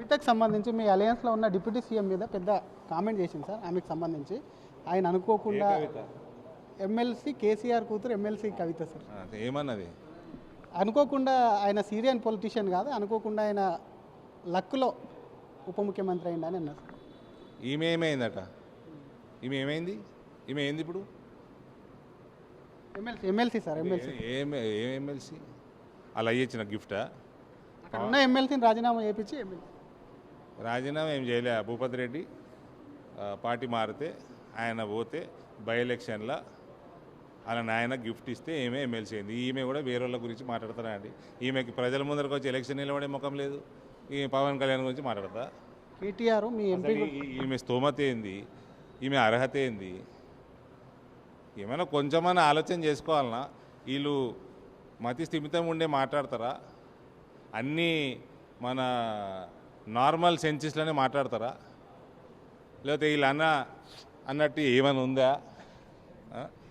కవితకు సంబంధించి మీ అలయన్స్లో ఉన్న డిప్యూటీ సీఎం మీద పెద్ద కామెంట్ చేసింది సార్. ఆమెకు సంబంధించి ఆయన అనుకోకుండా ఎమ్మెల్సీ కేసీఆర్ కూతురు ఎమ్మెల్సీ కవిత సార్ ఏమన్నది? అనుకోకుండా ఆయన సీరియన్ పొలిటీషియన్ కాదు, అనుకోకుండా ఆయన లక్లో ఉప ముఖ్యమంత్రి అయిందని అన్నారు. ఈమె ఏమైందట? ఈమె ఏమైంది? ఈమె ఏంది ఇప్పుడు? MLC sir. ఎమ్మెల్సీ ఏం ఎమ్మెల్సీ? అలా ఇచ్చిన గిఫ్టా? అక్కడ ఉన్న ఎమ్మెల్సీని రాజీనామా చేయించి రాజీనామా ఏం చేయలే. భూపతి రెడ్డి పార్టీ మారితే ఆయన పోతే బై ఎలక్షన్లో అలా నాయన గిఫ్ట్ ఇస్తే ఈమె ఎమ్మెల్సీ అయింది. ఈమె కూడా వేరే వాళ్ళ గురించి మాట్లాడతారా అండి? ఈమెకి ప్రజల ముందరకు వచ్చి ఎలక్షన్ నిలబడే ముఖం లేదు. ఈ పవన్ కళ్యాణ్ గురించి మాట్లాడతా? కేటీఆర్ మీ ఎంపీ ఈమె స్తోమత ఏంది? ఈమె అర్హత ఏంది? ఏమైనా కొంచెమైనా ఆలోచన చేసుకోవాలన్నా? వీళ్ళు మతి స్థిమితం ఉండే మాట్లాడతారా? అన్నీ మన నార్మల్ సెన్సెస్లోనే మాట్లాడతారా? లేకపోతే వీళ్ళు అన్నట్టు ఏమైనా ఉందా?